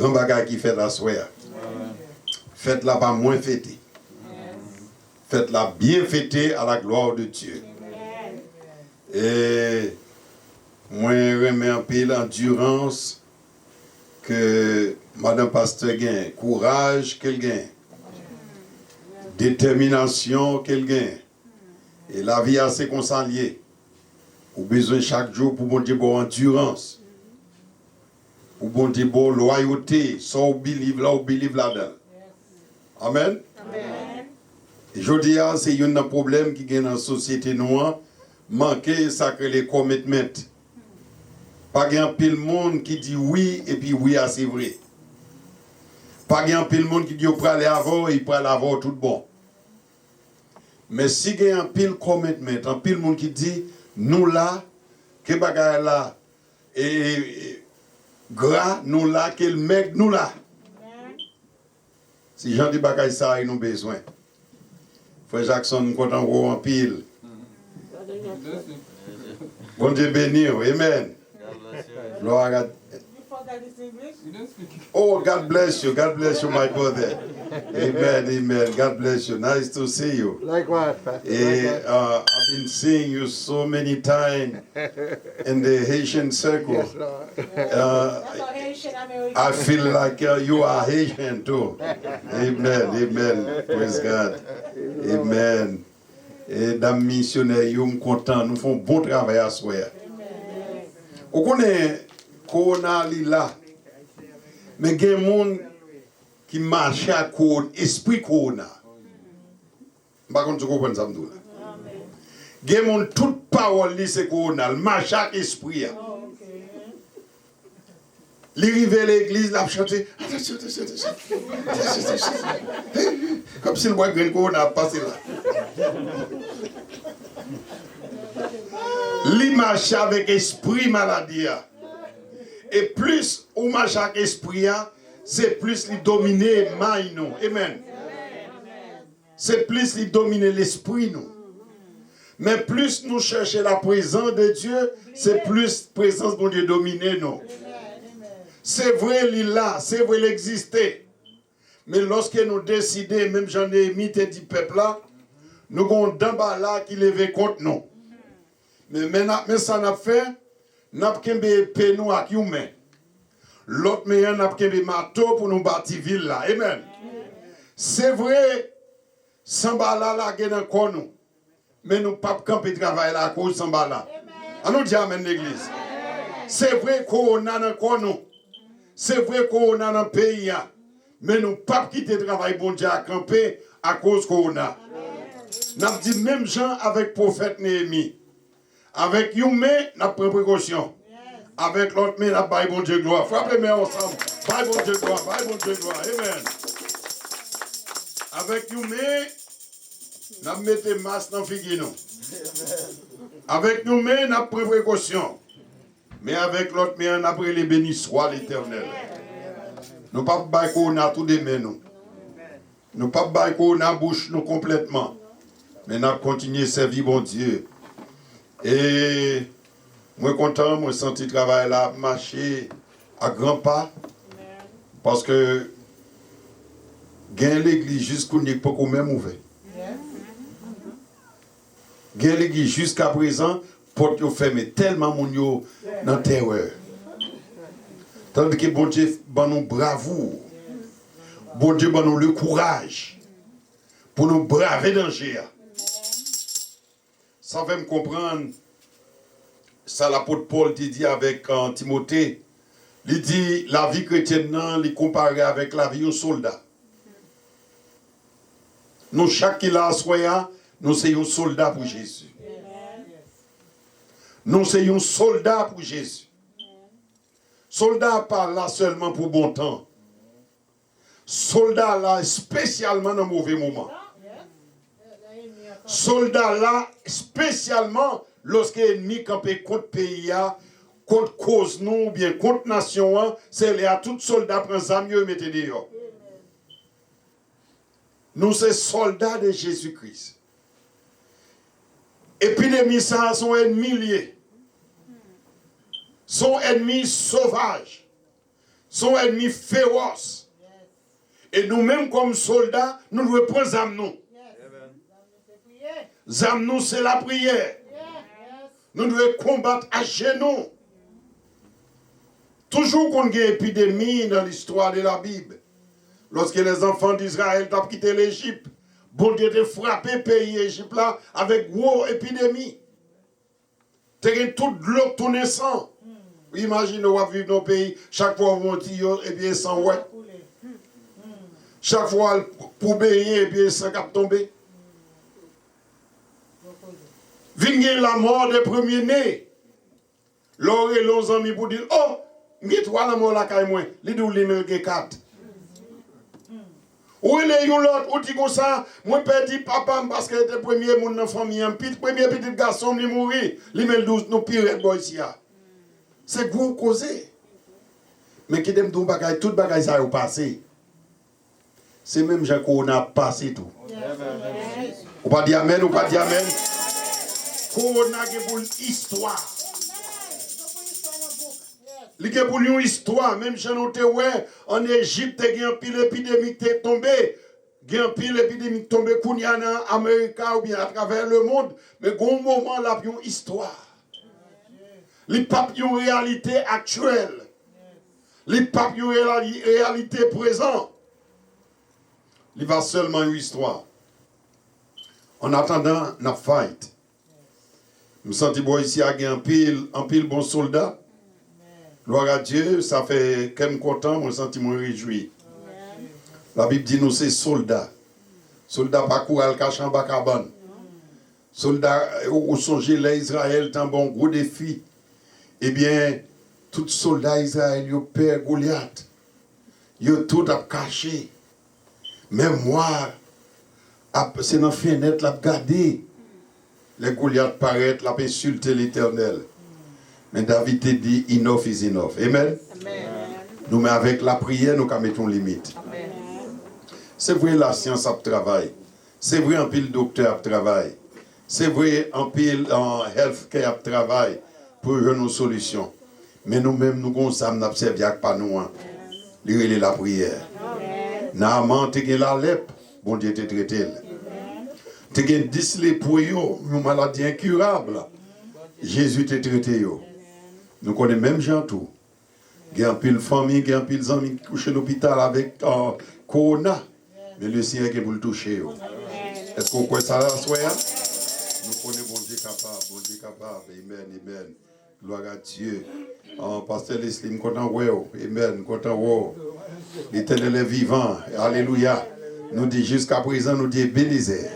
Grand bagage qui fait la soirée. Faites-la pas moins fêtée. Faites-la bien fêtée à la gloire de Dieu. Et moi, je remets un peu l'endurance que Madame Pasteur gagne, courage qu'elle gagne, détermination qu'elle gagne. Et la vie assez consanliée. Ou besoin chaque jour pour bon Dieu bon endurance. Pour bon Dieu bon loyauté. So believe là-dedans. Amen. Amen. Et je dis, c'est un problème qui est dans la société noire. Manquer ça que les commitments. Pas grand pile monde qui dit oui et puis oui, c'est vrai. Pas grand pile monde qui dit on peut aller avant, il peut aller avant tout bon. Mais si il y a un pile commitment, un pile monde qui dit nous là, que bagay là, et gras nous là, que le mec nous là. Si j'en dis bagay ça, ils ont besoin. Frère Jackson, quand on en pile. Bon Dieu béni, amen. Gloire. Oh, God bless you, my brother. Amen, amen. God bless you. Nice to see you. Likewise, Pastor. I've been seeing you so many times in the Haitian circle. Yes, Lord. I feel like you are Haitian too. Amen, amen. Praise God. Amen. Et dame missionnaire, nous sommes contents, nous faisons bon travail à soi. Vous connaissez, Corona là, mais il y a des gens qui marchent à cause esprit Corona. Je ne sais pas si vous comprenez ça. Il y a des gens toute parole c'est Corona, marche à esprit. Il arrive à l'église, il a chanté. Comme si le bois de Corona a passé là. Il marche avec esprit maladie. Et plus on marche avec esprit, c'est plus il domine maille nous. Amen. C'est plus il domine l'esprit nous. Mais plus nous cherchons la présence de Dieu, c'est plus la présence de Dieu domine nous. C'est vrai, il est là, c'est vrai, il existe. Mais lorsque nous décidons, même j'en ai mis tes dit peuple là, nous avons d'un bas là qui lève contre nous. Mais ça n'a fait, nous avons épée nous avec humain. L'autre meilleur n'a pas marteau pour nous bâtir ville là. Amen. C'est vrai, sans bala là, il y a encore nous. Mais nous ne pouvons pas camper travail là à cause de sans bala. On nous dit amen l'église. C'est vrai qu'on a encore nous. C'est vrai qu'on a dans le pays. Mais nous ne pouvons pas quitter le travail bon Dieu à camper à cause qu'on a. Nous avons dit même gens avec le prophète Néhémie. Avec une main, nous avons pris précaution. Avec l'autre main, nous avons dit bon Dieu gloire. Frappez les mains ensemble. Bye bon Dieu gloire. Bye bon Dieu gloire. Amen. Avec une main, nous avons mis des masques dans le figuier. Avec une main, nous avons pris précaution. Mais avec l'autre main, nous avons pris les bénis soit l'Éternel. Nous ne pouvons pas qu'on a tout des mains. Nous ne pouvons pas qu'on a bouche nous complètement. Mais nous avons continué à servir bon Dieu. Et moi content, moi senti le travail là, marcher à grands pas. Parce que gain l'église jusqu'au n'est pas même ouvert. Gain l'église jusqu'à présent, porte fermée tellement mon yo dans terreur. Tandis que bon Dieu ban nous bravoure. Bon Dieu ban nous le courage pour nous braver danger. Ça fait me comprendre, ça l'apôtre Paul dit avec Timothée, il dit la vie chrétienne, il compare avec la vie d'un soldat. Nous, chaque qui l'a soya, nous sommes soldats pour Jésus. Nous sommes soldats pour Jésus. Soldat pas là seulement pour bon temps. Soldat là spécialement dans mauvais moment. Soldats là, spécialement lorsque l'ennemi campé contre pays, contre cause nous, ou bien contre nation, c'est là tout soldat prend ça mieux et mettez dehors. Nous sommes soldats de Jésus-Christ. Épidémie, ça, sont ennemis liés. Sont ennemis sauvages. son ennemi féroce. Et nous-mêmes, comme soldats, nous devons prendre zam nous. Zam nous, c'est la prière. Nous devons combattre à genoux. Toujours qu'on a une épidémie dans l'histoire de la Bible. Lorsque les enfants d'Israël ont quitté l'Égypte, bon Dieu a frappé le pays Égypte là avec gros épidémie. C'est toute l'eau tourne sang. Imaginez, vous vivez dans nos pays, chaque fois vous montez, et bien sans ouais. Chaque fois pour baigner, et bien sans cap tomber. Vingez la mort des premiers-nés. L'or et l'on amis pour dire, oh, mais toi la mort la caille moins, les deux les mêmes quatre. Ou les yon l'autre, ou dit comme ça, moi perdu papa parce que était premier mon dans famille, premier petit garçon qui mourir, les mêmes 12 nous pire boy ici. C'est gros causé. Mais qui dem tout bagay, tout bagay ça a passé. C'est même Jean qu'on a passé tout. Ou pas dire amen, ou pas dire amen. Qu'on a pour histoire. Il y a pour une histoire, même si on était en Égypte, il y a une pile épidémie qui est tombée. Il y a une pile épidémie qui est tombée en Amérique ou bien à travers le monde. Mais il y a un moment là, il y a une histoire. Les papes ont une réalité actuelle. Les papes ont une réalité présente. Il va seulement une histoire. En attendant, on a fight. Je me sens ici à un pile bon soldat. Gloire à Dieu, ça fait qu'un content, je me sens réjoui. La Bible dit nous c'est soldats. Soldats pas courir cacher en cabane. Soldats où songez l'Israël tant bon gros défi. Eh bien, tout soldat Israël yo père Goliath. Yo tout a caché. Même moi c'est dans fenêtre l'a regarder. Les Goliath paraît l'a insulter l'Éternel. Mais David te dit, enough is enough. Amen. Amen. Nous, mais avec la prière, nous mettons limite. C'est vrai, la science a travaillé. C'est vrai, un pile docteur a travaillé. C'est vrai, un pile healthcare a travaillé pour nos solutions. Mais nous-mêmes, nous avons n'observé pas nous. Lire la prière. Naaman, tu as la lèpre, bon Dieu te traité. Tu as 10 lépreux, une maladie incurable. Jésus te traité. Nous connaissons même gens tout. Il y a un pile famille, il y a un pile amis qui couchent à l'hôpital avec Corona. Mais le Seigneur qui vous le toucher. Est-ce qu'on croit ça là, soya? Nous connaissons bon Dieu capable, bon Dieu capable. Amen, amen. Gloire à Dieu. Pasteur Leslie, content wow. Amen, content wow. L'Éternel est vivant. Alléluia. Nous dit jusqu'à présent, nous dit bénisez.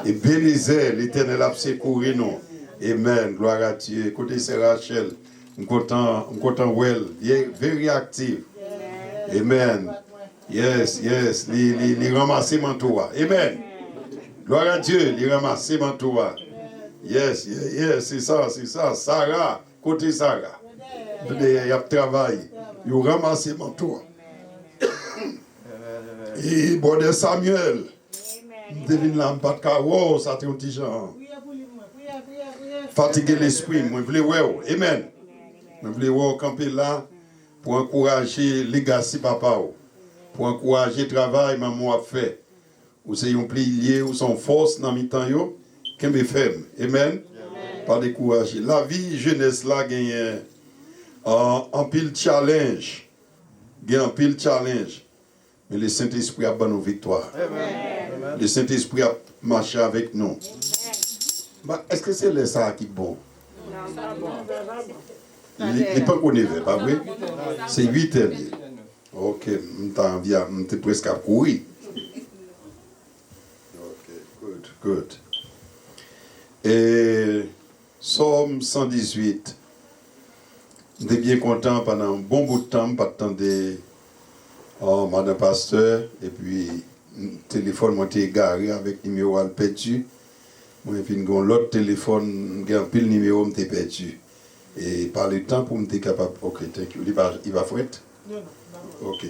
Et bénisez, l'Éternel a secouru nous. Amen. Gloire à Dieu. Écoutez, c'est Rachel. Je suis content well. Il est very active. Amen. Yes, yes. Il ramasse mon toit. Amen. Gloire à Dieu. Il ramasse mon toit. Yes, yes, c'est ça. Sarah, côté Sarah. Il y a travail. Il ramasse mon toit. Et bon de Samuel. Devine la pas de carreau, ça c'est un petit genre. Fatiguer l'esprit, moi je voulais voir. Amen. Je voulais voir camper là pour encourager les gars si papa, pour encourager le travail maman a fait. Ou c'est un pilier ou son force dans mi temps yo, qu'est femme. Amen. Pas décourager. La vie jeunesse là gagne en pile challenge. Gagne en pile challenge. Mais le Saint-Esprit a donné nos victoires. Amen. Le Saint-Esprit a marché avec nous. Est-ce que c'est le ça qui est bon? Non, ça bon. Il n'est pas connu, pas vrai? C'est 8 heures. Ok, je suis presque à courir. Ok, good. Et Somme 118. Je suis bien content pendant un bon bout de temps, pas de Madame Pasteur, et puis le téléphone m'a été égaré avec le numéro perdu. Moi, puis l'autre téléphone, j'ai un pile numéro m'a été perdu. Et par le temps pour me être capable. Ok, thank you. Il va fouette? Non. Ok.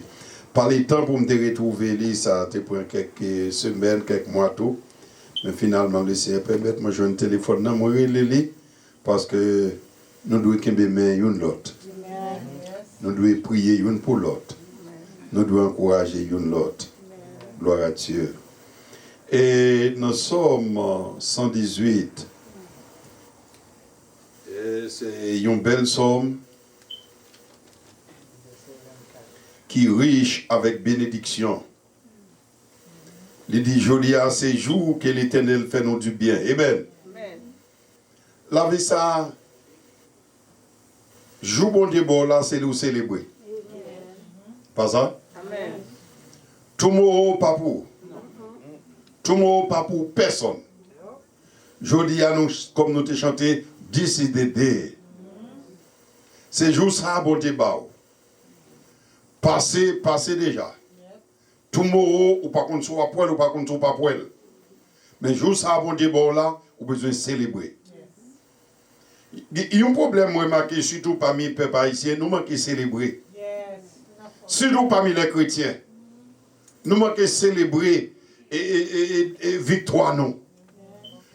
Par le temps pour me retrouver, ça a pris quelques semaines, quelques mois tout. Mais finalement, le Seigneur permet, moi, j'ai un téléphone dans moi, parce que nous devons qu'il y ait une l'autre. Nous devons prier l'une pour l'autre. Nous devons encourager l'une l'autre. Gloire à Dieu. Et nous sommes 118. C'est une belle somme qui est riche avec bénédiction. Il dit, joli à ces jours que l'Éternel fait nous du bien. Amen. La vie ça, jour bon Dieu bon là, c'est nous célébrer. Pas ça? Amen. Tout le monde pas pour. Tout le monde pas pour personne. Je dis à nous, comme nous te chanté, this is the day. C'est juste ça, bon Dieu, passez déjà. Tout le monde, ou pas contre soit poil, ou pas contre soit pas poil. Mais juste ça, bon Dieu, là, ou besoin de célébrer. Il y a un problème, moi, remarqué, surtout parmi les peuples haïtiens, nous manquons de célébrer. Surtout parmi les chrétiens. Nous manquons de célébrer et victoire, non.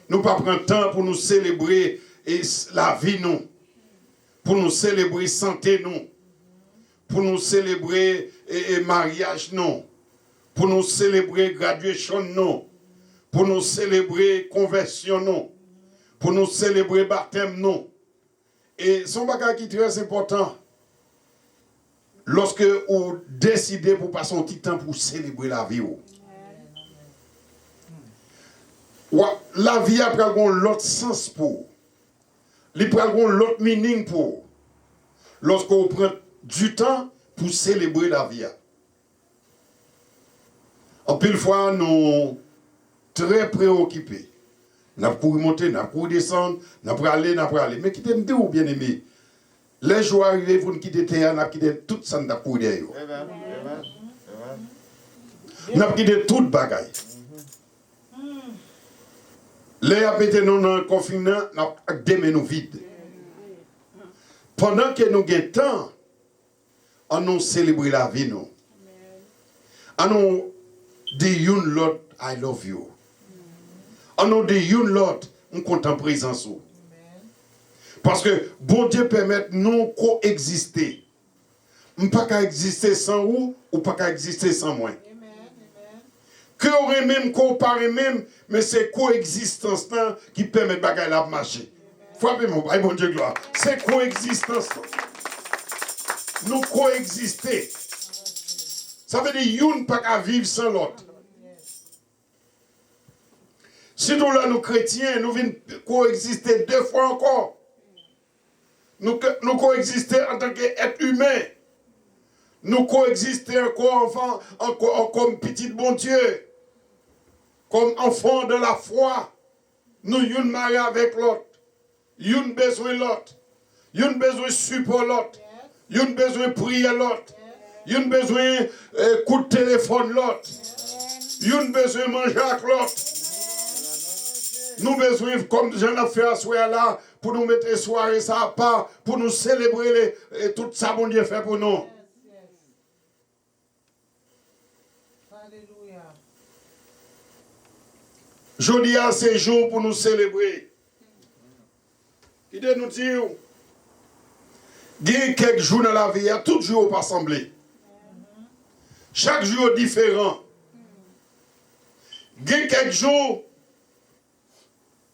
Nous pas prendre temps pour nous célébrer la vie, non. Pour nous célébrer santé, non. Pour nous célébrer mariage, non. Pour nous célébrer graduation, non. Pour nous célébrer conversion, non. Pour nous célébrer baptême, non. Et son bagage qui est très important, lorsque vous décidez pour passer un petit temps pour célébrer la vie. La vie a pris l'autre sens pour. Il prend l'autre meaning pour. Lorsqu'on prend du temps pour célébrer la vie. En pile fois, nous très préoccupés. Nous pour monter, nous pour descendre, nous pour aller. Mais qui t'aime ou bien aimé? Les jours arrivés, vous ne quittez terre, nous quittez tout ça, nous pour derrière. Nous quittez toute bagaille. Les habitants nous dans le confinement, nous avons des mains vides. Pendant que nous avons temps, on nous célèbre la vie, nous. On nous dit une l'autre, I love you. On nous dit une l'autre, on compte en présence. Parce que bon Dieu permet nous coexister. On ne peut pas exister sans vous ou pas qu'à exister sans moi. Que aurait même comparé même, mais c'est coexistence là qui permet de bagaille la marcher. Frappez-moi, bon Dieu gloire. C'est coexistence. Nous coexister. Ça veut dire une pas qu'à vivre sans l'autre. Si nous là, nous chrétiens, nous venons coexister deux fois encore. Nous coexister en tant qu'être humain. Nous coexister encore comme petit bon Dieu. Comme enfants de la foi. Nous sommes mariés avec l'autre. Nous avons besoin de l'autre. Nous avons besoin de support l'autre. Nous avons besoin de prier l'autre. Nous avons besoin de coup de téléphone l'autre. Nous avons besoin de manger avec l'autre. Nous avons besoin, comme j'en ai fait à soir là, pour nous mettre soirée ça à part, pour nous célébrer tout ça bon Dieu fait pour nous. Alléluia. Je dis à ces jours pour nous célébrer. Il nous dit, il y a quelques jours dans la vie, il y a tous jours pas semblé. Chaque jour différent. Il y a quelques jours,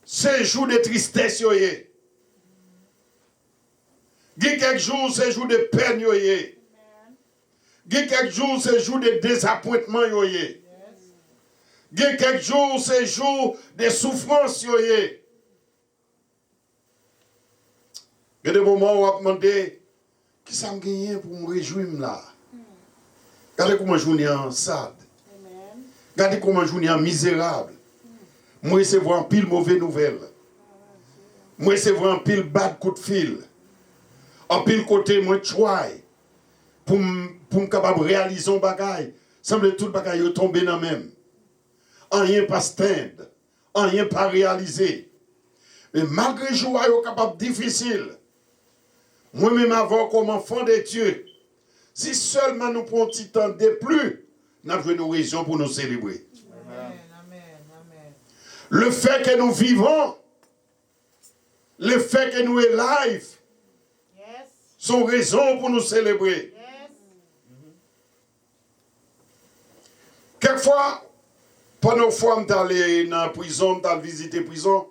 c'est jour de tristesse. Il y a quelques jours, c'est jour de peine. Il y a quelques jours, c'est jour de désappointement. Il y a quelques jours, c'est jour de souffrance. Il y a des moments où on va demander qui ça me gagne pour me réjouir là. Regardez comment je suis en sad. Regardez comment je suis en misérable. Moi, c'est voir un pile mauvaise nouvelle. Moi, c'est voir un pile bad coup de fil. En pile côté, moi, try. Pour me capable réaliser un bagage. Semble tout le bagage tomber dans même. Rien pas stand. Rien pas réalisé. Mais malgré joie capable difficile. Moi-même avant comme enfant de Dieu. Si seulement nous prenons un petit temps de plus, nous avons une raison pour nous célébrer. Le fait que nous vivons, le fait que nous sommes live, sont raison pour nous célébrer. Quelquefois, pendant fois je suis allé dans la prison, je suis visité la prison,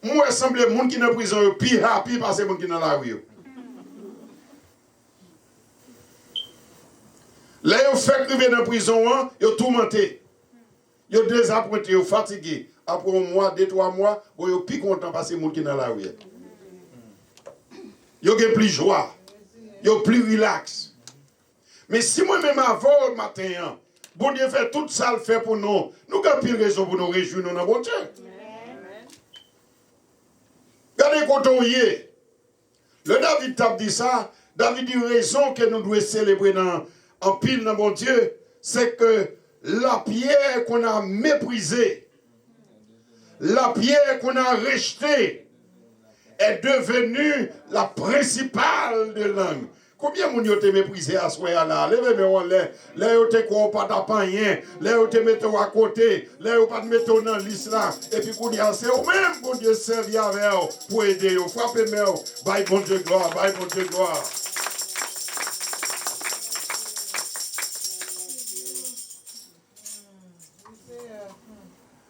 moi, semble les gens qui sont dans la prison, plus happy parce que les gens qui sont dans la rue. Là, ils fait arriver dans la prison, ils ont tourmenté. Ils ont désappointé, ils ont fatigué. Après un mois, 2-3 mois, ils sont plus contents parce que les gens qui sont dans la rue. Ils ont plus de joie. Ils ont plus relax. Mais si moi-même avant le matin, bon Dieu fait tout ça, le fait pour nous, nous avons plus de raison pour nous réjouir dans bon Dieu. Regardez quand on y est. Le David t'a dit ça. David dit raison que nous devons célébrer en pile dans mon Dieu, c'est que la pierre qu'on a méprisée, la pierre qu'on a rejetée, est devenue la principale de langue. Combien de gens ont méprisé à ce moment-là? Levez-moi là. Là, vous n'avez pas d'appareil. Là, vous avez mis à côté. Là, vous n'avez pas mis dans la liste là. Et puis, vous c'est vous-même que Dieu servi avec vous pour aider vous. Frappez-moi. Bye, bon Dieu, gloire. Bye, bon Dieu, gloire.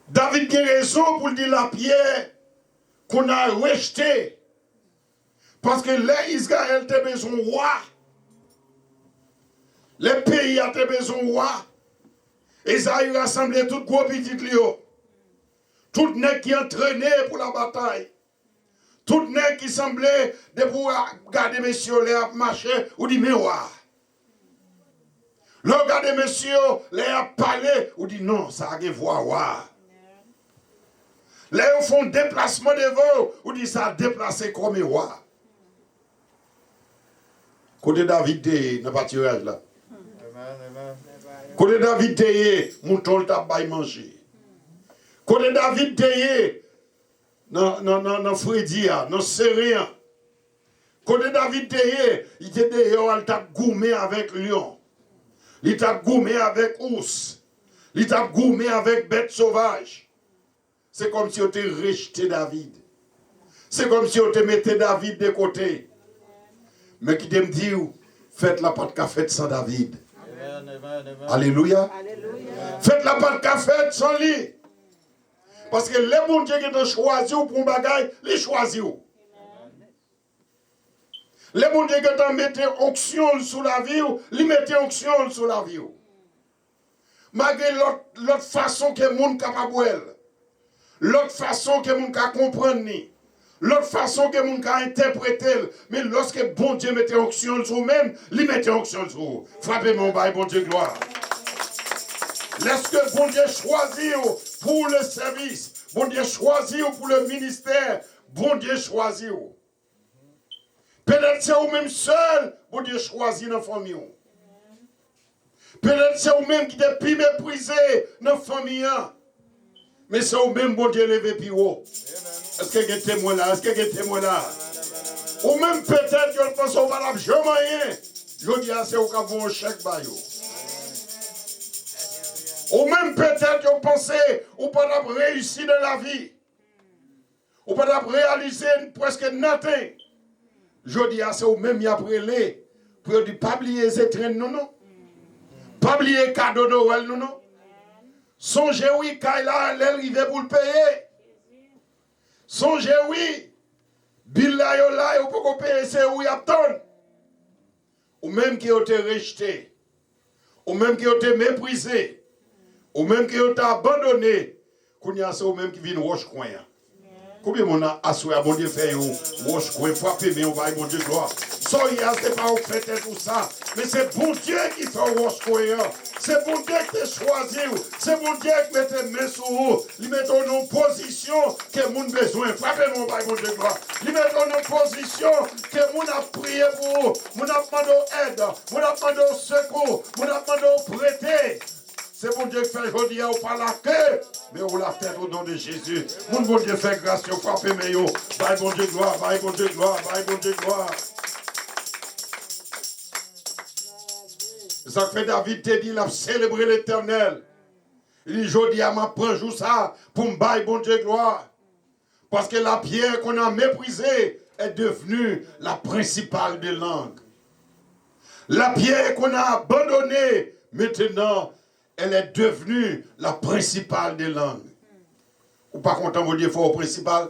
David a raison pour dire la pierre qu'on a rejetée. Parce que là, Israël a besoin de roi. Les pays ont besoin de roi. Isaïe a rassemblé tout gros petit Lio. Tout nèg qui entraîné pour la bataille. Tout nèg qui semblait de pouvoir garder messieurs les marcher ou dit mais roi. Le garder messieurs les parler ou dit non, ça a une voix roi. Là, ils font déplacement devant ou dit ça a déplacé comme roi. Côté David, dans le pâturage là. Côté David, mouton le tabac manger. Côté David, dans Freddy, dans Sérien. Côté David, il était dehors, il t'a gourmé avec lion. Il t'a gourmé avec ours. Il t'a gourmé avec bête sauvage. C'est comme si on t'ait rejeté David. C'est comme si on te mettait David de côté. Mais qui me dit, faites la pâte café sans David. Alléluia. Faites la pâte café sans lui. Parce que les bons dieux qui ont choisi pour un bagage, les choisissent. Les bons dieux qui ont mis onction sous la vie, ils mettent onction sous la vie. Malgré l'autre façon que les gens sont capables, l'autre façon que les gens comprennent. L'autre façon que mon cas interpréter, mais lorsque bon Dieu mettait onction sur vous-même, il mettait onction sur vous. Frappez mon bail, bon Dieu, gloire. Lorsque bon Dieu choisit pour le service, bon Dieu choisit pour le ministère, bon Dieu choisit. Peut-être c'est vous-même seul, bon Dieu choisit dans la famille. Peut-être c'est vous-même qui êtes plus méprisé dans la famille. Mais c'est vous-même, bon Dieu, levé plus haut. Est-ce qu'il y a des témoins là? Est-ce qu'il y a des témoins là? Ou même peut-être que pense qu'on va la jamais rien. Je dis à c'est au cas où un chèque baillot. Ou même peut-être que vous pensez ou pas réussir dans la vie. Ou pas réaliser presque nothing. Je dis à c'est au même y après les pour dire pas oublier les traînes non non. Pas oublier cadeau Noël non non. Songez oui quand là elle arrive pour le payer. Songez oui, Bill là yo pour payer c'est où y a ton. Ou même qui ont été rejeté, ou même qui ont été méprisé, ou même qui ont été abandonné, qu'on y a ça ou même qui viennent roche coin. Combien mon a assuré à bon Dieu fait roche coin frapper mais on va bon Dieu gloire. Soyez c'est pas au fait tout ça, mais c'est bon Dieu qui fait roche coin. C'est bon Dieu qui t'a choisi. C'est bon Dieu qui met tes mains sur vous. Il met en position que mon besoin. Frappez mon bail, mon Dieu, gloire. Il met en position que mon a prié pour vous. Mon a demandé aide. Mon a demandé secours. Mon a demandé prêter. C'est bon Dieu qui fait aujourd'hui, ou pas la queue, mais on la tête au nom de Jésus. Mon bon Dieu fait grâce, frappez mes yo. Bail, bon Dieu, gloire. Bail, bon Dieu, gloire. Bail, bon Dieu, gloire. Ça fait David te dit, il a célébré l'Éternel. Il dit, je dis à ma prends jour ça pour me bailler bon Dieu gloire. Parce que la pierre qu'on a méprisée est devenue la principale des langues. La pierre qu'on a abandonnée, maintenant, elle est devenue la principale des langues. Ou pas content, mon Dieu, faut au principal?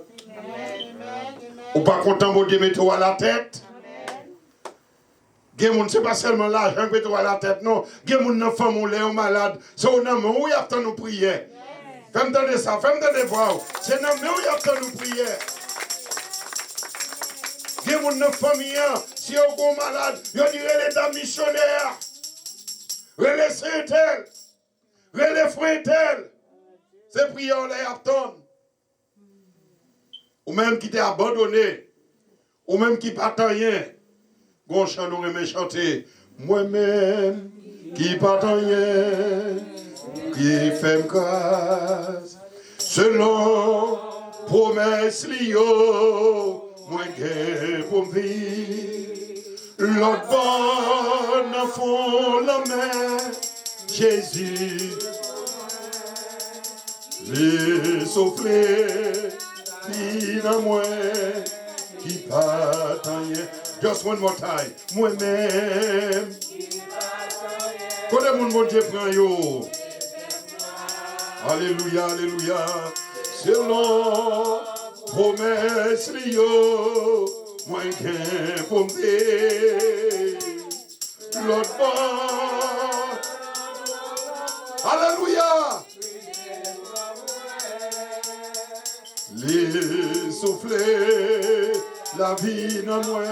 Ou pas content, mon Dieu, mettez-vous à la tête? Ce n'est pas seulement l'argent que mettez-vous à la tête, non. Quelqu'un n'a femme ou les malade. C'est un homme où il y a tant de prières. Fais-moi entendre ça, fais-moi entendre voir. C'est un homme où il y a tant de prières. Quelqu'un n'a famille, si vous êtes malade, vous direz les dames missionnaires. Les saints, les frères. C'est prière les attendent. Ou même qui t'a abandonné, ou même qui pas rien. Gon chant nous remet chanter. Moi-même qui pas rien, qui fait grâce. Selon promesse lio, moi qui pour vivre. L'autre bonne fond la main, Jésus. Les souffler, il a moins qui pas rien. Just one more time. Moi-même. Quand mon Dieu prend yo. Alléluia, alléluia. Selon promesse yo, moi qui pour me l'autre bord. Alléluia. Les souffler, la vie n'a moins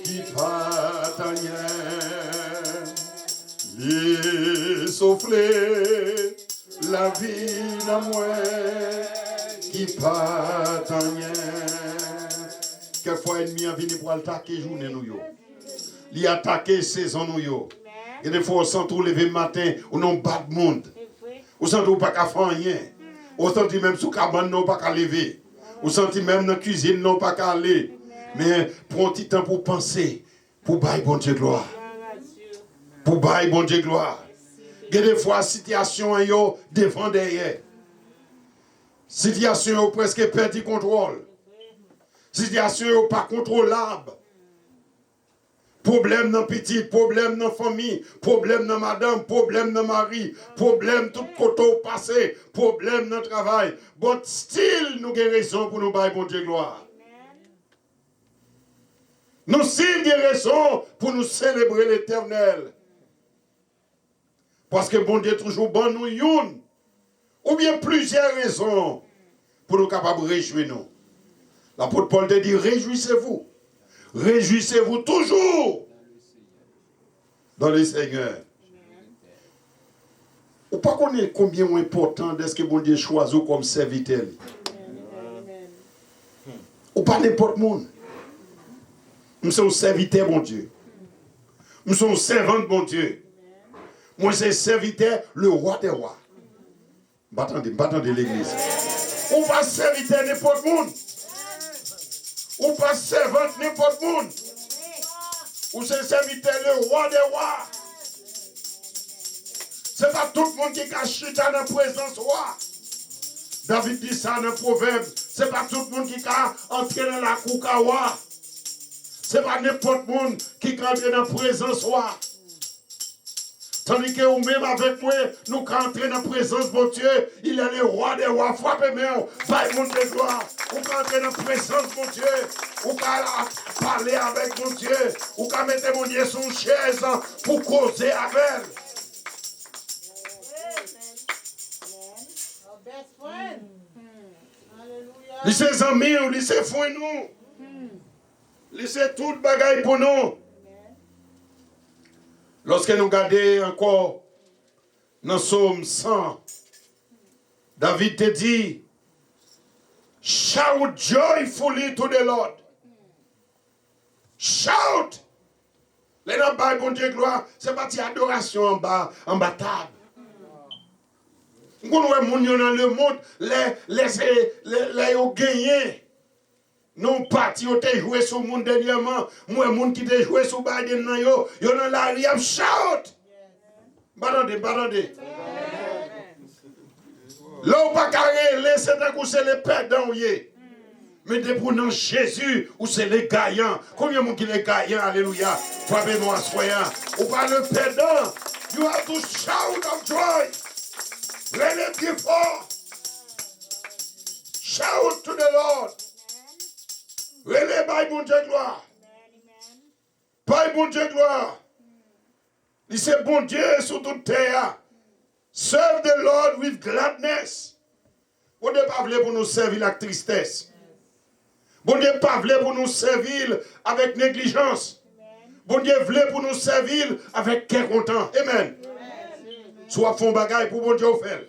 qui pas rien. Les souffler, la vie n'a moins qui pas rien. Quelquefois, ennemi a venu pour attaquer journée nous yo. Il a attaqué saison nous yo. Et des fois, on sent tout lever le matin, on n'a pas de monde. On sent tout pas qu'à faire rien. On sent même sous cabane, non pas qu'à lever. On sent même dans la cuisine, non pas qu'à aller. Mais prends un petit temps pour penser, pour bailler bon Dieu gloire. Pour bailler bon Dieu gloire. Il y a des fois, situation yo devant derrière. Situation yo presque perdu contrôle. Situation yo pas contrôlable. Problème dans petit, problème dans famille, problème dans madame, problème dans mari, problème tout côté passé, problème dans travail. Bon style, nous avons raison pour nous bailler bon Dieu gloire. Nous avons raison pour nous célébrer l'Éternel. Parce que bon Dieu toujours bon nous une, ou bien plusieurs raisons pour nous capables de réjouir nous. L'apôtre Paul te dit, réjouissez-vous. Réjouissez-vous toujours dans le Seigneur. Ou pas connaître combien est important est-ce que bon Dieu choisit comme serviteur. Ou pas n'importe monde. Nous sommes serviteurs, bon Dieu. Nous sommes servants, bon Dieu. Moi, c'est serviteur, le roi des rois. M'attendez l'église. Ou pas serviteur, n'importe monde. Ou pas servante n'importe monde. Ou c'est serviteur le roi des rois. C'est pas tout le monde qui cache dans la présence roi. David dit ça dans le proverbe. C'est pas tout le monde qui a entré dans la koukawa. C'est pas n'importe monde qui entre dans la présence roi. Tandis que vous même avec moi, nous entrons dans la présence de Dieu, il est le roi des rois. Frappez-moi, bye mon Dieu gloire. Vous entrez dans la présence de Dieu. Vous pouvez parler avec mon Dieu. Vous pouvez mettre mon Dieu sur une chaise pour causer avec. Laissez amis, laissez frères nous. Laissez toute bagaille pour nous. Lorsque nous regardons encore dans Psaume 100, David te dit, shout joyfully to the Lord. Shout. Les gens baillent bon Dieu gloire, c'est pas une adoration en bas table. Nous voyons dans le monde, les ont gagné. Non parti, ils ont joué sur le monde dernièrement. Moi, les gens qui ont joué sur Biden, ils ont dans la rue, shout. Attendez. Là, on pas carré, c'est les perdants. Mais pour nous, Jésus, ou c'est les gagnants. Combien de monde qui les gagnants, alléluia. Frappez-moi, soyez. Ou pas le perdant. You have to shout of joy. Relève bien fort. Shout to the Lord. Relève by bon Dieu gloire. By bon Dieu gloire. Il c'est bon Dieu sur toute terre. Serve the Lord with gladness. Bon Dieu pas voulu pour nous servir avec tristesse. Bon Dieu pas voulu pour nous servir avec négligence. Bon Dieu voulait pour nous servir avec cœur content. Amen. Soit font bagaille pour bon Dieu faire.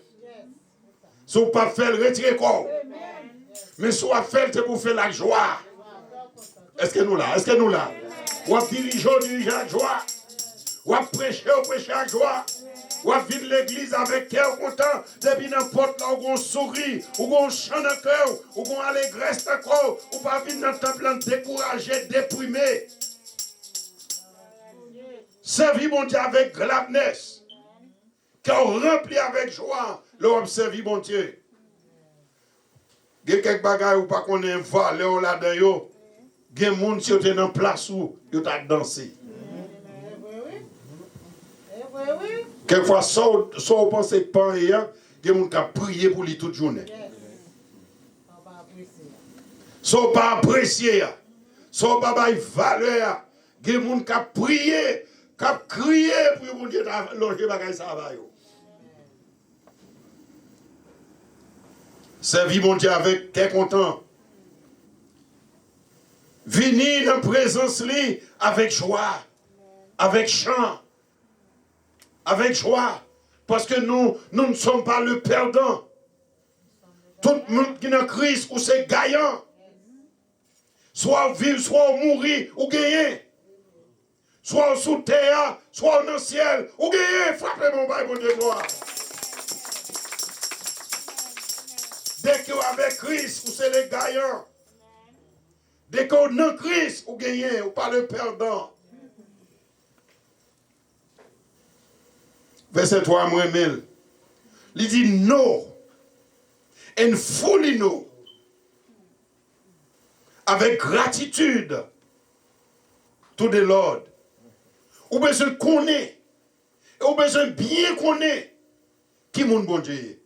Soit pas faire retirer corps. Mais soit faire pour faire la joie. Est-ce que nous là? Est-ce que nous là? Ou à diriger avec joie. Ou à prêcher avec joie. Ou à vivre l'église avec cœur content. Depuis n'importe là où on sourit, où on chante de cœur, où on allégresse de corps, ou pas vivre dans le temple découragé, déprimé. Servir mon Dieu avec gladness. Quand on remplit avec joie, l'on servir mon Dieu. Il y a quelques bagages où pas qu'on est un valeur là-dedans. Il y a des gens qui sont dans place où ils ont dansé. Quelquefois, soit on pense que pas il y a des gens qui ont prié pour lui toute journée. Soit pas apprécié, soit pas valeur. Il y a des gens qui ont prié, qui ont crié pour mon Dieu loger bagaille ça va yo. Servir mon Dieu avec quel content. Venir dans la présence lui avec joie, avec chant, avec joie. Parce que nous ne sommes pas le perdant. Tout le monde qui est en crise ou c'est gagnant. Soit vivre, soit mourir ou gagner. Soit sous terre, soit dans le ciel ou gagner. Frappez mon bail, mon Dieu, gloire. Dès que avec Christ, ou c'est les gagnants. Dès qu'on est en Christ, ou gagnez, ou pas le perdant. Verset 3, moi, il dit no, and fully no, avec gratitude, to the Lord. Ou besoin connaître, ou besoin bien connaître, qui mon bon Dieu.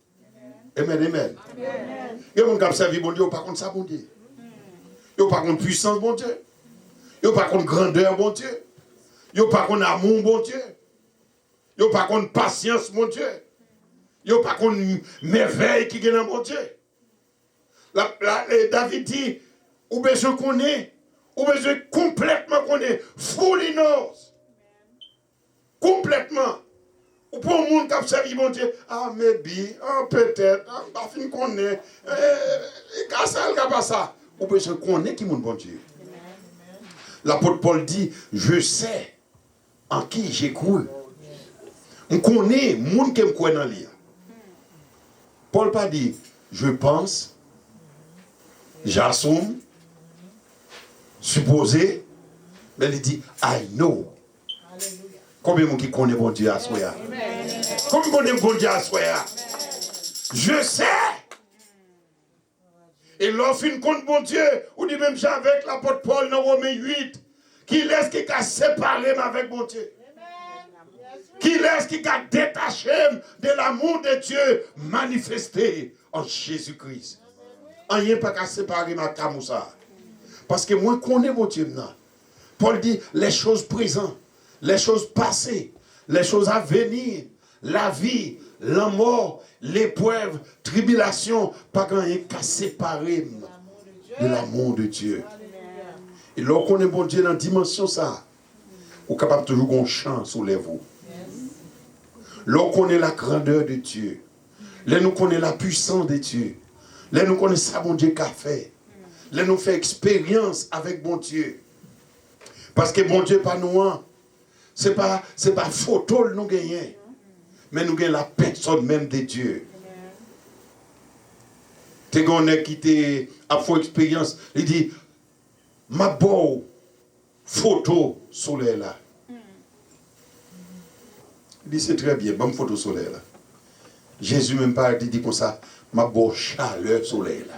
Amen, amen. Il y a des gens qui servent bon Dieu, pas contre ça, bon Dieu. Il n'y a pas contre puissance, bon Dieu. Il n'y a pas contre grandeur, bon Dieu. Il n'y a pas contre amour, bon Dieu. Il n'y a pas contre patience, mon Dieu. Il n'y a pas contre merveille qui est dans mon Dieu. David dit, ou besoin connaître, ou besoin complètement connaître, fully knows. Complètement. Ou pour un monde qui a servi mon Dieu, ah, maybe, ah, peut-être, ah, pas fin connaît, Kassel qui pas ça. Ou besoin connaître qui mon bon Dieu. L'apôtre Paul dit, je sais en qui j'ai cru. On connaît le monde qui me croit dans lui. Paul pas dit, je pense, j'assume, supposé, mais il dit, I know. Combien de gens qui connaissent bon Dieu à soi? Combien de gens qui connaissent bon Dieu à soi? Je sais. Et lorsqu'il compte bon Dieu, ou dit même avec l'apôtre Paul dans Romains 8, qui laisse qui a séparé avec bon Dieu. Qui laisse qui a détaché de l'amour de Dieu manifesté en Jésus-Christ. Rien pas qu'à séparer ma camoussa. Parce que moi, je connais mon Dieu maintenant. Paul dit les choses présentes, les choses passées, les choses à venir, la vie, la mort, l'épreuve, tribulation, pas rien qu'à séparer de l'amour de Dieu. Et lorsqu'on est bon Dieu dans la dimension ça, on est capable toujours qu'on chante sous les vous. Lorsqu'on est la grandeur de Dieu, là nous connaissons la puissance de Dieu, là nous connaissons ça bon Dieu qu'a fait, là nous fait expérience avec bon Dieu. Parce que bon Dieu pas nous, c'est pas photo nous gagnons, mais nous gagnons la personne même de Dieu. Tu connais qui te a fait expérience, il dit ma beau photo soleil là. Il dit c'est très bien, bonne photo soleil là. Jésus même pas dit comme ça, ma beau chaleur soleil là.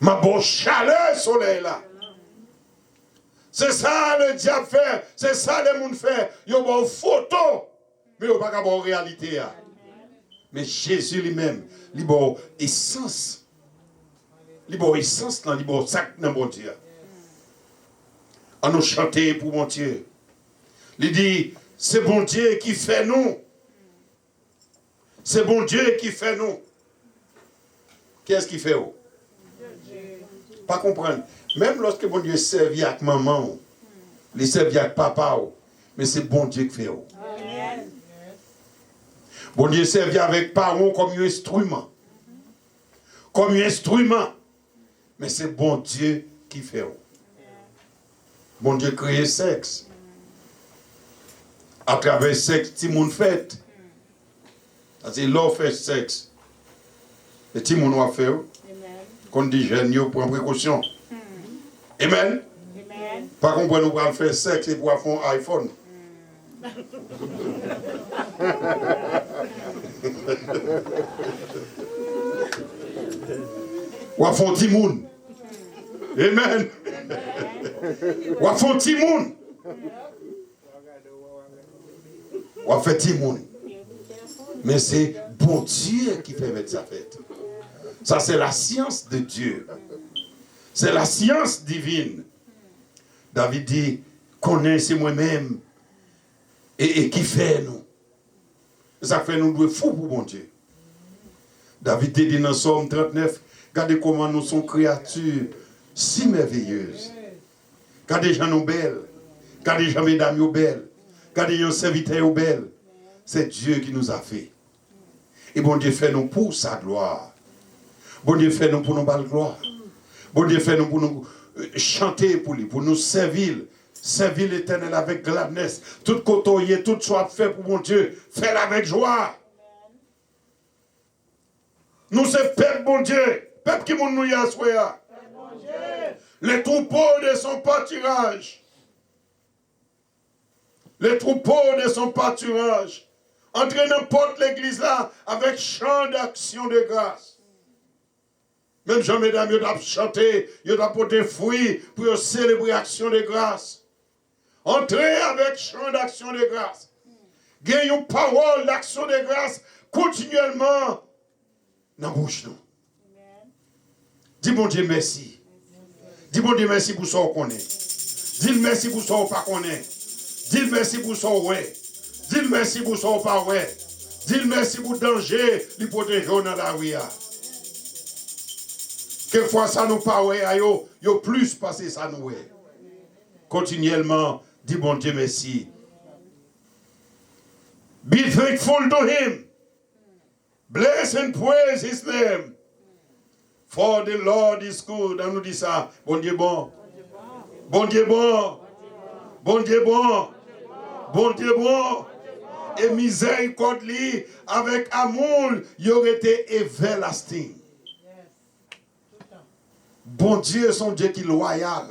Ma bonne chaleur soleil là. C'est ça le diable fait, c'est ça le monde fait. Il y a une photo, mais il n'y a pas de réalité. Mais Jésus lui-même, il a une essence. Il a une essence, il a un sac dans mon Dieu. On nous chanter pour mon Dieu. Il dit, c'est bon Dieu qui fait nous. C'est bon Dieu qui fait nous. Qu'est-ce qu'il fait? Pas comprendre. Même lorsque bon Dieu servit avec maman, il servit avec papa, mais c'est bon Dieu qui fait. Amen. Bon Dieu servit avec parents comme un instrument. Comme un instrument. Mais c'est bon Dieu qui fait. Bon Dieu crée sexe. À travers sexe, tout le monde fait. C'est l'or fait sexe. Et tout le monde va faire. Quand dit jeune, vous prenez précaution. Amen. Amen. Pas qu'on nous va faire sexe et pour faire un iPhone. Ou à fond timoun. Amen. Ou à fond timoun. Ou à faire timoun. Mais c'est bon Dieu qui fait mettre sa fête. Ça, c'est la science de Dieu. C'est la science divine. David dit, connaissez moi-même et qui fait nous. Ça fait nous de fous pour bon Dieu. David dit dans Somme 39, regardez comment nous sommes créatures si merveilleuses. Regardez les gens nous belles. Regardez les gens mesdames nous belles. Regardez les serviteurs nous belles. C'est Dieu qui nous a fait. Et bon Dieu fait nous pour sa gloire. Bon Dieu fait nous pour nous belle gloire. Bon Dieu fait nous pour nous chanter pour lui, pour nous servir. Servir l'Éternel avec gladness. Tout côtoyer, tout soit fait pour mon Dieu. Fais-le avec joie. Nous c'est peuple bon Dieu. Peuple qui nous y a souhaité. Les troupeaux de son pâturage. Les troupeaux de son pâturage. Entrez n'importe l'église là avec chant d'action de grâce. Même Jean, mesdames, ils ont chanté, ils ont apporté fruits pour célébrer l'action de grâce. Entrez avec chant d'action de grâce. Gagnez une parole d'action de grâce continuellement dans la bouche. Dis bon Dieu merci. Dis bon Dieu merci pour ce qu'on connaît. Dis merci pour ce qu'on pas connaît. Dis merci pour ce qu'on ouais. Dis merci pour ce qu'on pas ouais. Dis merci pour le danger, les protéger dans la rue. Quelquefois, ça nous paraît, il y a plus passé ça nous. Continuellement, dis bon Dieu merci. Be thankful to him. Bless and praise his name. For the Lord is good. On nous dit ça. Bon Dieu bon. Bon Dieu bon. Bon Dieu bon. Bon Dieu bon. Et miséricorde lui, avec amour, il aurait été everlasting. Bon Dieu, son Dieu qui est loyal.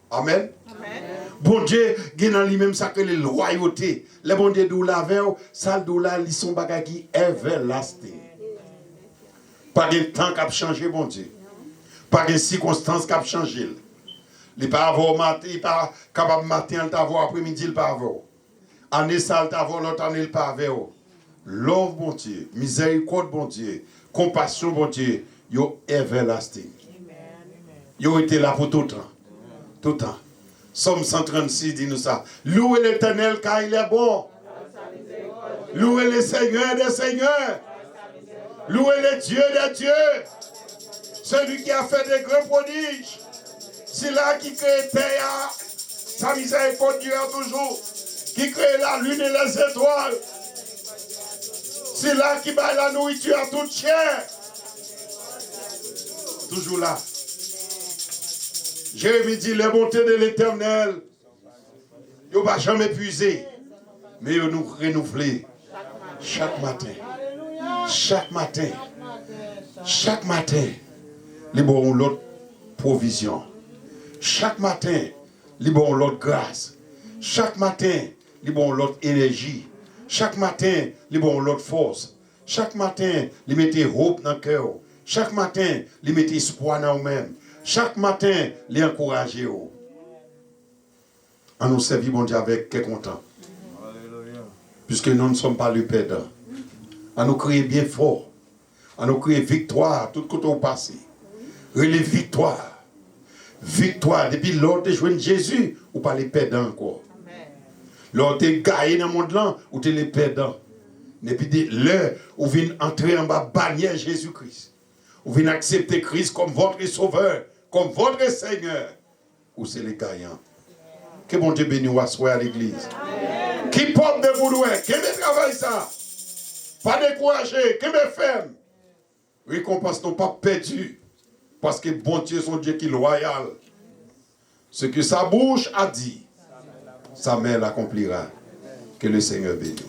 Amen. Amen. Bon Dieu, il y a dans lui-même ça que les loyautés. Les bon Dieu d'où la veille, ça d'où là, ils sont bagages qui everlasting. Pas de temps qui a changé, bon Dieu. Pas de circonstances qui a changé. Il n'est pas avoir matin, il n'est pas capable de matin, il avoir après-midi, il n'est pas avoir. Année ça, il avoir l'autre année, il n'est pas avoir. Love, bon Dieu. Miséricorde, bon Dieu. Compassion, bon Dieu. Yo everlasting. Yo été là pour tout le temps. Tout le temps. Somme 136 dit nous ça. Louez l'Éternel car il est bon. Louez le Seigneur des Seigneurs. Louez le Dieu des dieux. Celui qui a fait des grands prodiges. C'est là qui crée terre. Sa miséricorde dure toujours. Qui crée la lune et les étoiles. C'est là qui bat la nourriture à toute chair. Toujours là. Jérémie dit, les bontés de l'Éternel, ils ne vont jamais épuiser, mais ils nous renouveler chaque matin. Chaque matin. Chaque matin, ils auront l'autre provision. Chaque matin, ils auront l'autre grâce. Chaque matin, ils auront l'autre énergie. Chaque matin, ils auront l'autre force. Chaque matin, ils mettent hope dans le cœur. Chaque matin, il met espoir dans nous-mêmes. Chaque matin, il encourage. On nous servir bon Dieu avec quel content. Puisque nous ne sommes pas le perdant. On nous crie bien fort. On nous crie victoire tout côté au passé. Relève victoire. Victoire. Depuis lors de joindre Jésus, ou pas les perdants encore. Lors de gagner dans le monde là, ou tu les perdants. Depuis l'heure où vous venez entrer en bas bannière Jésus-Christ. Vous venez accepter Christ comme votre sauveur, comme votre Seigneur. Ou c'est les gagnants. Que bon Dieu bénisse à l'église. Qui porte de boudouin, qui me travaille ça. Pas découragé, qui me ferme. Récompense non pas perdu. Parce que bon Dieu, son Dieu qui est loyal. Ce que sa bouche a dit, sa main l'accomplira. Que le Seigneur bénisse.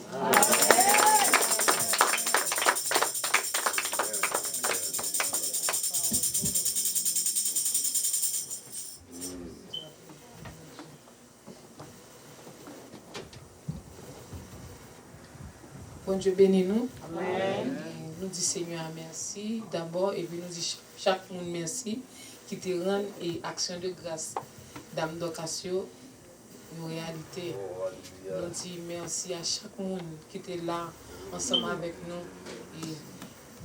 Bon Dieu bénit nous. Amen. Nous disons Seigneur merci d'abord et puis nous disons chaque monde merci qui te rend et action de grâce. Dame d'occasion, une réalité. Nous disons merci à chaque monde qui était là ensemble avec nous. Et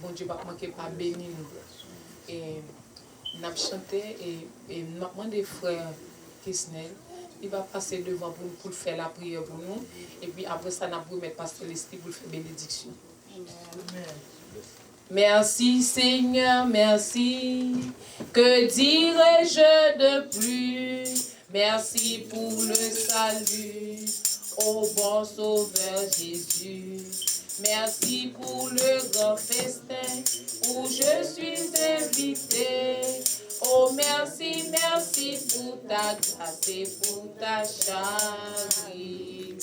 bon Dieu va manquer pas bénir nous. Et nous avons chanté et nous avons demandé frère Kisnel. Il va passer devant pour faire la prière pour nous. Et puis après ça, nous allons mettre pasteur l'esprit pour faire bénédiction. Amen. Merci Seigneur, merci. Que dirais-je de plus? Merci pour le salut, ô bon sauveur Jésus. Merci pour le grand festin où je suis invité. Oh merci, merci pour ta grâce et pour ta charité.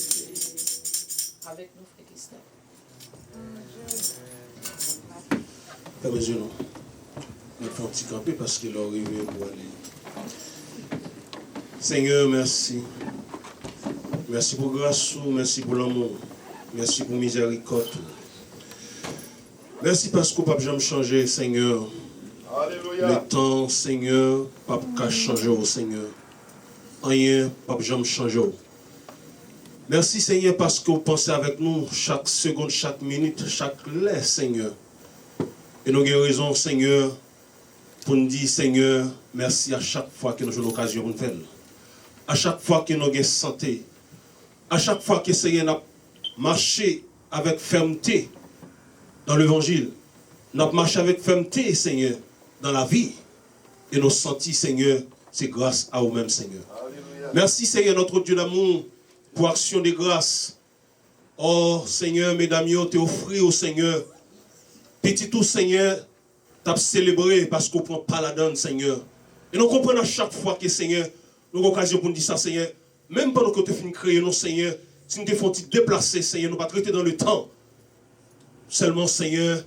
Avec nous, frère Kisnel. Fermez les yeux, non. Nous faisons un petit camper parce qu'il est arrivé pour aller. Seigneur, merci. Merci pour grâce, merci pour l'amour. Merci pour miséricorde. Merci parce que Papa j'aime changer, Seigneur. Alléluia. Le temps, Seigneur, Papa qu'à changer au Seigneur. Rien, Papa j'aime changer. Merci, Seigneur, parce que vous pensez avec nous chaque seconde, chaque minute, chaque lait, Seigneur. Et nous avons raison, Seigneur, pour nous dire, Seigneur, merci à chaque fois que nous avons l'occasion de nous faire. À chaque fois que nous avons santé. À chaque fois que, Seigneur, nous avons marché avec fermeté dans l'évangile. Nous avons marché avec fermeté, Seigneur, dans la vie. Et nous senti, Seigneur, c'est grâce à vous-même, Seigneur. Alléluia. Merci, Seigneur, notre Dieu d'amour, pour action de grâce. Oh, Seigneur, mesdames, tu offert au Seigneur. Petit tout, Seigneur, tu as célébré parce qu'on ne prend pas la donne, Seigneur. Et nous comprenons à chaque fois que, Seigneur, nous avons l'occasion pour nous dire ça, Seigneur. Même pendant que tu as fini de créer, non, Seigneur, si nous te font déplacer, Seigneur, nous ne pas traiter dans le temps. Seulement, Seigneur,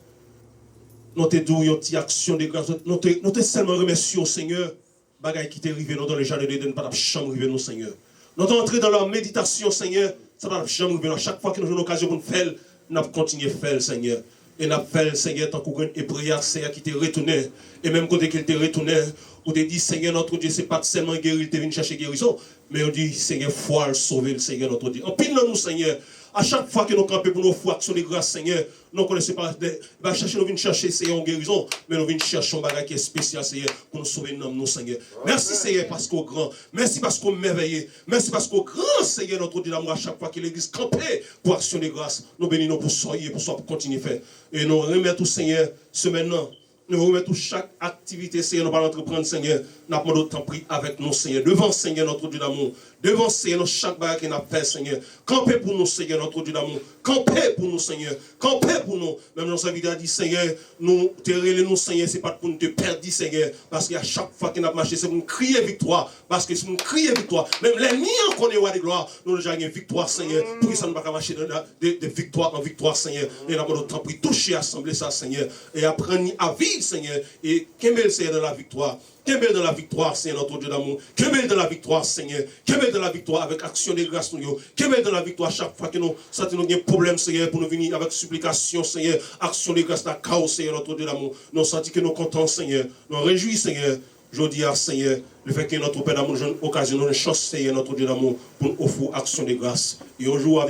nous te disons une petite action de grâce. Nous te seulement remercions, Seigneur, bagaille qui t'est arrivé dans le jardin d'Éden, pas de chambre arriver, nous, Seigneur. Nous sommes entrés dans la méditation, Seigneur, ça va jamais arriver. À chaque fois que nous avons l'occasion pour nous faire, nous continuons à faire, Seigneur. Et nous fait, Seigneur, tant qu'on et prière, Seigneur, qui t'est retourné. Et même quand il t'est retourné, on te dit, Seigneur, notre Dieu, ce n'est pas seulement guérir, il t'est venu chercher guérison. Mais on dit, Seigneur, foi, sauver le Seigneur, notre Dieu. En pile dans nous, Seigneur. À chaque fois que nous campons pour nos foi, action de grâce, Seigneur, nous ne connaissons pas. Nous venons chercher, Seigneur, en guérison. Mais nous venons chercher un bagage qui est spécial, Seigneur, pour nous sauver nous, Seigneur. Merci, Seigneur, parce qu'on est grand. Merci parce qu'on est merveilleux. Merci parce qu'on est grand, Seigneur, notre Dieu d'amour, à chaque fois que l'église campée pour action de grâce. Nous bénissons pour soyez, pour continuer à faire. Et nous remettons, Seigneur, ce maintenant. Nous remettons chaque activité, Seigneur, nous allons entreprendre, Seigneur. Nous avons d'autant pris avec nous, Seigneur. Devant, Seigneur, notre Dieu d'amour. Devant, Seigneur, chaque bagage que nous avons fait, Seigneur. Campez pour nous, Seigneur, notre Dieu d'amour. Campez pour nous, Seigneur. Campez pour nous. Même dans sa vidéo, a dit, Seigneur, nous te nous, Seigneur, ce n'est pas pour nous te perdre, Seigneur. Parce qu'à chaque fois que nous avons marché, c'est pour nous crier victoire. Parce que c'est pour nous crier victoire. Même l'ennemi en connaît de gloire. Nous avons déjà une victoire, Seigneur. Pour que ça ne va pas marcher de victoire en victoire, Seigneur. Et nous avons d'autant pris toucher, assembler ça, Seigneur. Et apprendre à vivre, Seigneur. Et qu'aimer le Seigneur dans la victoire. Qu'aimer dans la victoire, Seigneur, notre Dieu d'amour. Qu'aimer dans la victoire, Seigneur. Qu'aimer dans la victoire avec action de grâce, nous. Qu'aimer dans la victoire chaque fois que nous sentons un problème, Seigneur, pour nous venir avec supplication, Seigneur. Action de grâce, la chaos, Seigneur, notre Dieu d'amour. Nous sentons que nous contents, Seigneur. Nous réjouis, Seigneur. Je dis à Seigneur, le fait que notre Père d'amour, j'ai occasion, une chose, Seigneur, notre Dieu d'amour, pour nous offrir action de grâce. Et un jour,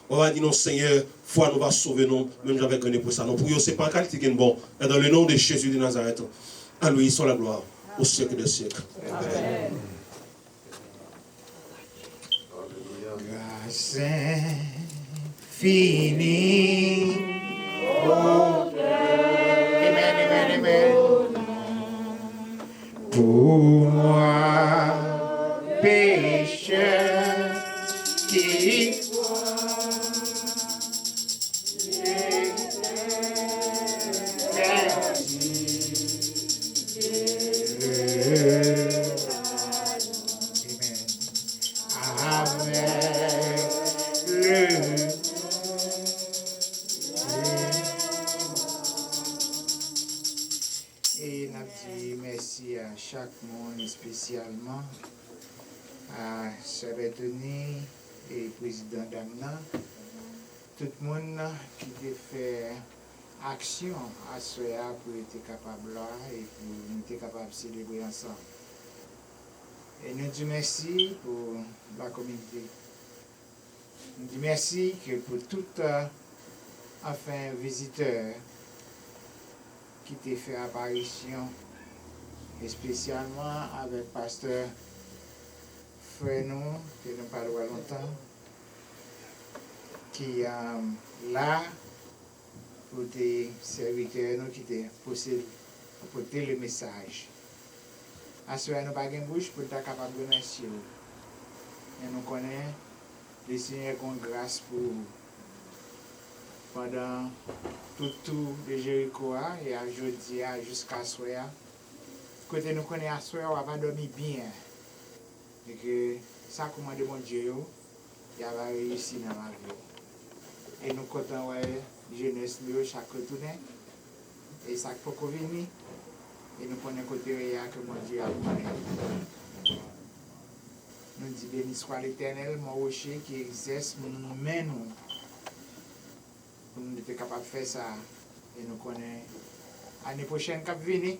on va dire, non, Seigneur, foi nous va sauver nous, même j'avais connu pour ça. Nous prions, c'est pas qualité qui est bon. Et dans le nom de Jésus de Nazareth, à lui soit la gloire, au siècle des siècles. Amen. Grâce infinie. Oh, amen, amen, amen. Pour moi, pécheur qui Et nous disons merci à chaque monde, spécialement à Sœur Bethany et Président Damna, tout le monde qui a fait action à ce pour être capable là et pour nous être capable de célébrer ensemble. Et nous disons merci pour la communauté. Nous disons merci pour tout enfin visiteur qui t'a fait apparition, et spécialement avec pasteur Frenou, qui nous parle longtemps, qui est là pour des serviteurs qui te porter le message. À ce moment, nous n'avons pas de bouche pour être capable de remercier. Et nous connaissons le Seigneur qu'on grâce pour pendant tout de Jéricho et à jeudi jusqu'à soir. Côté nous connaissons à soir, on va dormir bien. Et que ça commande mon Dieu, il va réussir dans la vie. Et nous comptons jeunesse chaque retourné. Et ça peut venir. Et nous connaissons côté que mon Dieu a donné. Nous disons béni soit l'Éternel, mon rocher qui exerce, nous mène nous. Pour nous être capables de faire ça. Et nous connaissons l'année prochaine qui va venir.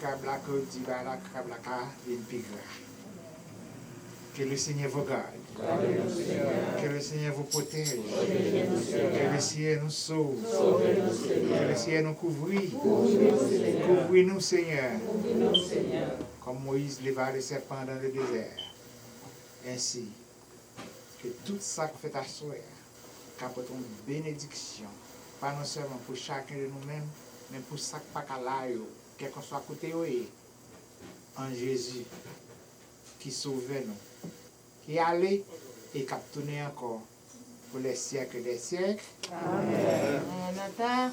Kabla Côte d'Ivoire, Kabla vient plus grand. Que le Seigneur vous garde. Que le Seigneur vous protège. Que le Seigneur nous sauve. Que le Seigneur nous couvre. Couvre-nous, Seigneur. Comme Moïse leva le serpent dans le désert. Ainsi, que tout ça que fait à soi, qu'apporte une bénédiction, pas non seulement pour chacun de nous-mêmes, mais pour chaque pacalayo, quel que soit côté en Jésus, qui sauve nous, qui allait et qui a tourné encore pour les siècles des siècles. Amen. Amen.